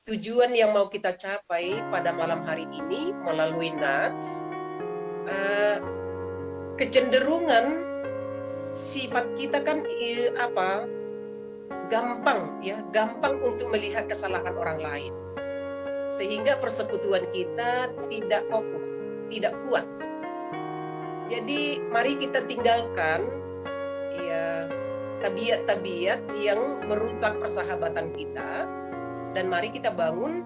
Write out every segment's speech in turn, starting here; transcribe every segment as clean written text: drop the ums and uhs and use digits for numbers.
tujuan yang mau kita capai pada malam hari ini melalui Nats, kecenderungan sifat kita kan gampang untuk melihat kesalahan orang lain, sehingga persekutuan kita tidak kokoh, tidak kuat. Jadi mari kita tinggalkan ya tabiat-tabiat yang merusak persahabatan kita, dan mari kita bangun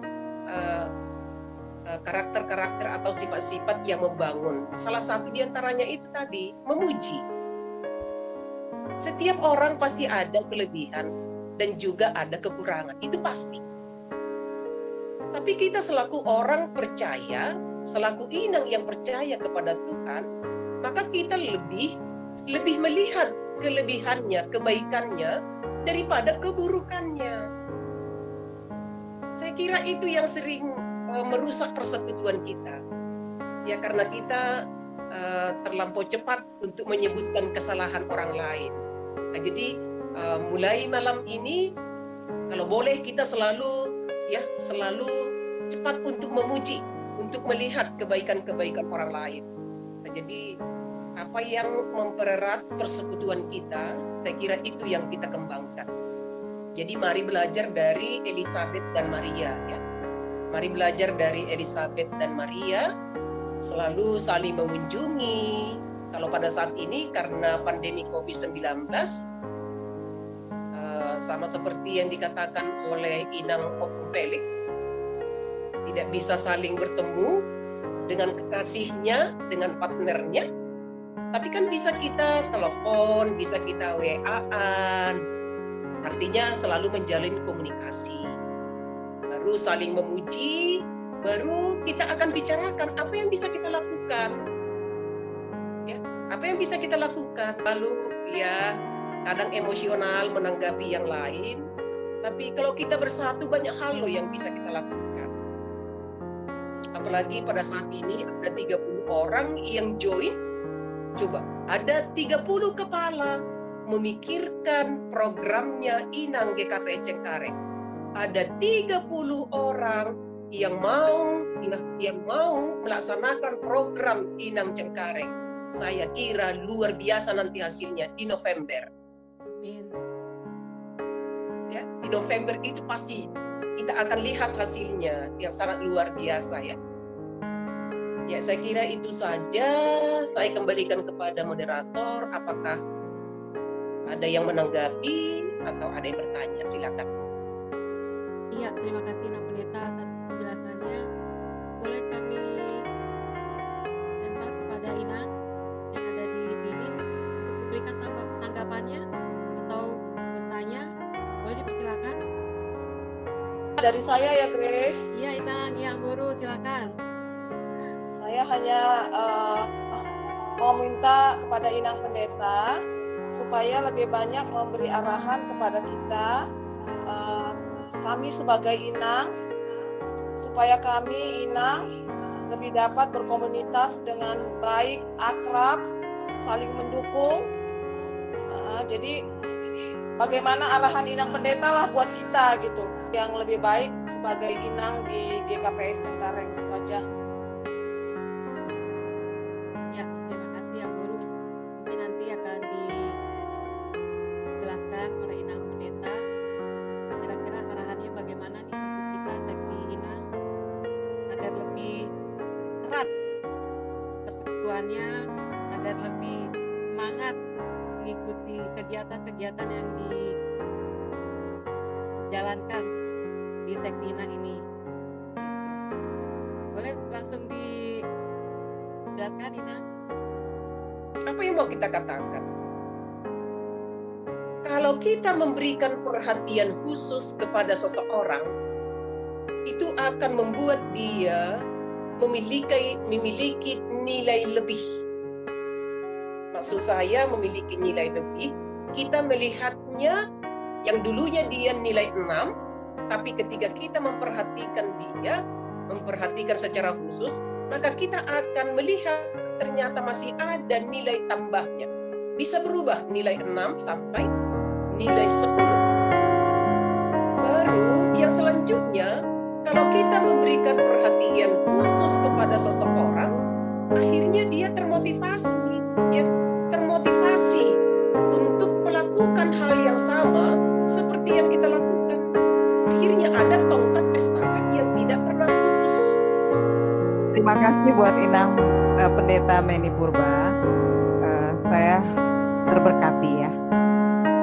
karakter-karakter atau sifat-sifat yang membangun. Salah satu diantaranya itu tadi, memuji. Setiap orang pasti ada kelebihan dan juga ada kekurangan, itu pasti. Tapi kita selaku orang percaya, selaku inang yang percaya kepada Tuhan, maka kita lebih melihat kelebihannya, kebaikannya daripada keburukannya. Saya kira itu yang sering merusak persekutuan kita. Ya, karena kita terlampau cepat untuk menyebutkan kesalahan orang lain. Nah, jadi mulai malam ini, kalau boleh kita selalu cepat untuk memuji, untuk melihat kebaikan-kebaikan orang lain. Nah, jadi apa yang mempererat persekutuan kita, saya kira itu yang kita kembangkan. Jadi mari belajar dari Elizabeth dan Maria, ya. Mari belajar dari Elizabeth dan Maria, selalu saling mengunjungi. Kalau pada saat ini karena pandemi COVID-19, sama seperti yang dikatakan oleh Inang Opung Felix, tidak bisa saling bertemu dengan kekasihnya, dengan partnernya, tapi kan bisa kita telepon, bisa kita WA-an, artinya selalu menjalin komunikasi. Baru saling memuji, baru kita akan bicarakan apa yang bisa kita lakukan. Ya, apa yang bisa kita lakukan. Lalu ya, kadang emosional menanggapi yang lain, tapi kalau kita bersatu banyak hal loh yang bisa kita lakukan. Apalagi pada saat ini ada 30 orang yang join. Coba, ada 30 kepala memikirkan programnya Inang GKPS Cengkareng. Ada 30 orang yang mau melaksanakan program Inang Cengkareng. Saya kira luar biasa nanti hasilnya di November. Amin. Ya, di November itu pasti kita akan lihat hasilnya yang sangat luar biasa, ya. Ya, saya kira itu saja. Saya kembalikan kepada moderator. Apakah ada yang menanggapi atau ada yang bertanya? Silakan. Iya, terima kasih Nak Pendeta atas penjelasannya. Boleh kami lempar kepada Inang yang ada di sini untuk memberikan tanggapannya atau bertanya. Boleh dipersilakan. Dari saya ya, Grace. Iya, Inang, yang Guru, silakan. Saya hanya mau minta kepada Inang Pendeta supaya lebih banyak memberi arahan kepada kita, kami sebagai Inang, supaya kami Inang lebih dapat berkomunitas dengan baik, akrab, saling mendukung. Jadi bagaimana arahan Inang Pendeta lah buat kita gitu, yang lebih baik sebagai Inang di GKPS Cengkareng, itu aja. Ya, terima kasih yang Guru. Mungkin nanti akan dijelaskan oleh Inang Pendeta kira-kira arahannya bagaimana nih untuk kita seksi Inang agar lebih erat persekutuannya, agar lebih semangat mengikuti kegiatan-kegiatan yang dijalankan di seksi Inang ini. Gitu. Boleh langsung dijelaskan, Inang? Apa yang mau kita katakan? Kalau kita memberikan perhatian khusus kepada seseorang, itu akan membuat dia memiliki nilai lebih. Maksud saya memiliki nilai lebih, kita melihatnya yang dulunya dia nilai 6, tapi ketika kita memperhatikan dia, memperhatikan secara khusus, maka kita akan melihat ternyata masih ada nilai tambahnya. Bisa berubah nilai 6 sampai nilai 10. Baru yang selanjutnya, Kalau kita memberikan perhatian khusus kepada seseorang, akhirnya dia termotivasi, ya, termotivasi untuk melakukan hal yang sama seperti yang kita lakukan. Akhirnya ada tongkat estafet yang tidak pernah putus. Terima kasih buat Inang Pendeta Meni Purba. Saya terberkati ya.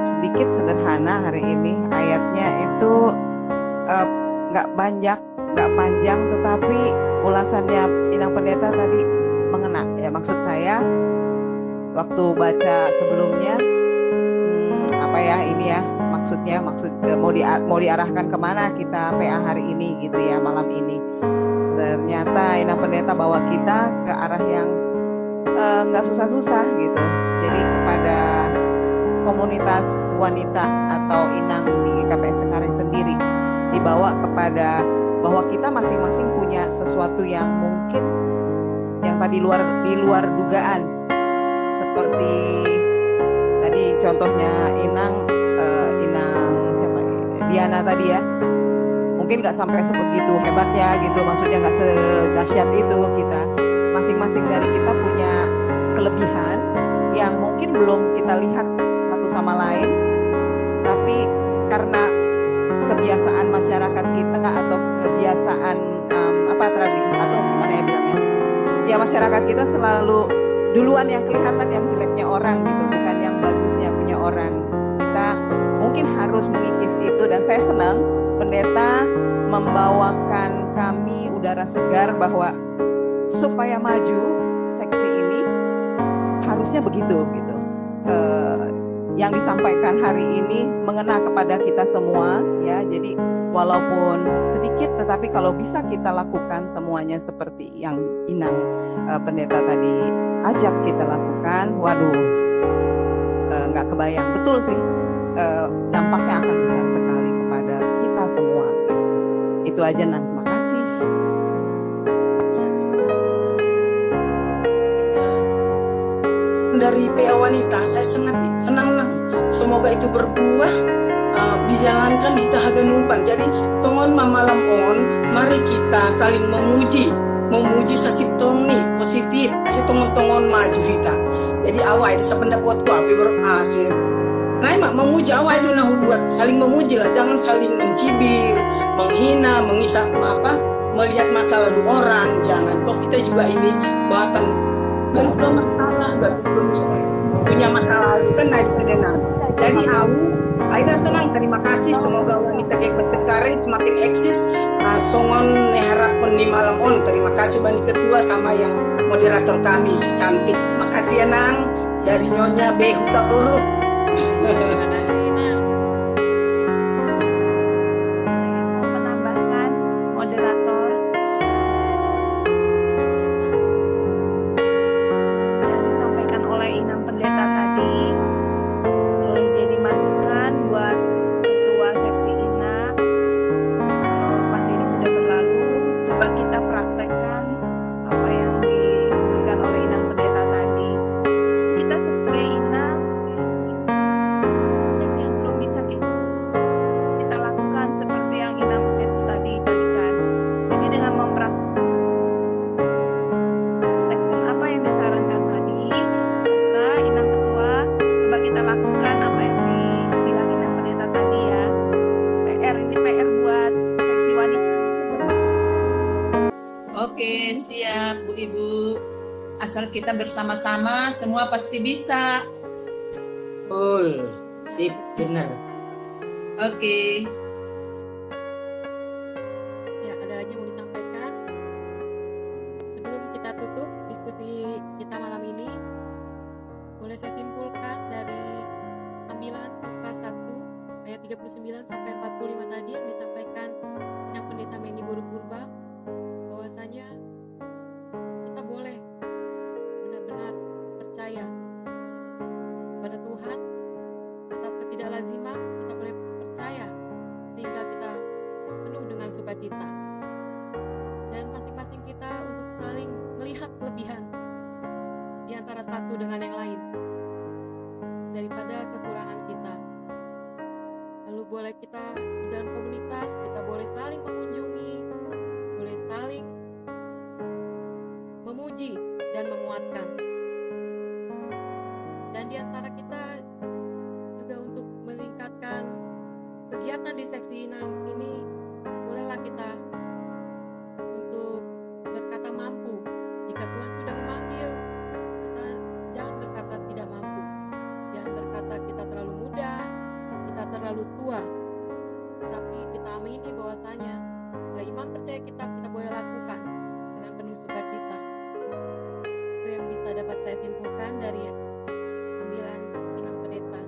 Sedikit sederhana hari ini, ayatnya itu nggak banyak, nggak panjang, tetapi ulasannya Inang Pendeta tadi mengena. Ya, maksud saya waktu baca sebelumnya, apa ya ini ya, maksud mau diarahkan kemana kita PA hari ini gitu ya, malam ini. Ternyata Inang Pendeta bawa kita ke arah yang nggak susah-susah gitu. Jadi kepada komunitas wanita atau inang di KPS Cengkareng sendiri dibawa kepada bahwa kita masing-masing punya sesuatu yang mungkin yang tadi di luar dugaan, seperti tadi contohnya Inang siapa Diana tadi ya, mungkin nggak sampai sebegitu hebatnya gitu, maksudnya nggak sedahsyat itu. Kita masing-masing dari kita punya kelebihan yang mungkin belum kita lihat satu sama lain, tapi karena kebiasaan masyarakat kita atau kebiasaan tradisi atau gimana ya bilangnya, ya masyarakat kita selalu duluan yang kelihatan yang jeleknya orang gitu, bukan yang bagusnya punya orang. Kita mungkin harus mengikis itu, dan saya senang pendeta membawakan kami udara segar bahwa supaya maju seksi ini harusnya begitu gitu. Yang disampaikan hari ini mengena kepada kita semua ya. Jadi walaupun sedikit, tetapi kalau bisa kita lakukan semuanya seperti yang Inang Pendeta tadi ajak kita lakukan, waduh, nggak kebayang. Betul sih, dampaknya akan besar sekali kepada kita semua. Itu aja, Nang. Terima kasih. Dari PA Wanita, saya sangat senang. Semoga itu berbuah, dijalankan di Tahagan Numpan. Jadi tongon mamalam on, mari kita saling memuji sasitong nih positif, kasih tongon maju kita. Jadi awal itu sependapat ku api berhasil. Nah, mak memuji awal itu nah buat saling memuji lah, jangan saling mencibir, menghina, melihat masa lalu orang. Jangan, kok kita juga ini bahkan belum masalah, belum punya masalah lalu kan naik sedena. Jadi Aida senang, terima kasih. Semoga wanita KPS Cengkareng semakin eksis. Songon harapkan di malam on. Terima kasih Bani Ketua sama yang moderator kami si cantik. Makasih ya Nang, dari Nyonya Behuta Uruk. Terima kasih, Nang. Mau menambahkan moderator yang disampaikan oleh Inang Pendeta tadi, boleh jadi masukan buat ketua seksi INA. Kalau pandemi sudah berlalu, coba kita praktekkan apa yang disebutkan oleh Inang Pendeta tadi. Kita sebagai INA yang belum bisa kita lakukan seperti yang Inang Pendeta tadi bagikan. Jadi dengan mempraktekkan apa yang disarankan tadi, maka Inang Ketua coba kita lakukan apa yang dibilang Inang Pendeta tadi ya. Ini PR buat seksi wanita. Oke, siap Bu Ibu. Asal kita bersama-sama, semua pasti bisa. Betul, sip, benar. Oke. Ya, ada lagi yang mau disampaikan? Sebelum kita tutup diskusi kita malam ini, boleh saya simpulkan dari ambilan Lukas 1 ayat 39 sampai 45 tadi yang disampaikan Inang Pendeta Meni Purba, bahwasanya kita boleh benar-benar percaya pada Tuhan atas ketidaklaziman. Kita boleh percaya sehingga kita penuh dengan sukacita, dan masing-masing kita untuk saling melihat kelebihan di antara satu dengan yang lain daripada kekurangan kita. Lalu boleh kita di dalam komunitas, kita boleh saling mengunjungi, dan menguatkan. Dan di antara kita juga untuk meningkatkan kegiatan di seksi inang ini, bolehlah kita untuk berkata mampu. Jika Tuhan sudah memanggil, kita jangan berkata tidak mampu. Jangan berkata kita terlalu muda, kita terlalu tua. Tapi kita amini bahwasanya oleh iman percaya kita boleh lakukan dengan penuh sukacita. Itu yang bisa dapat saya simpulkan dari ambilan Inang Pendeta.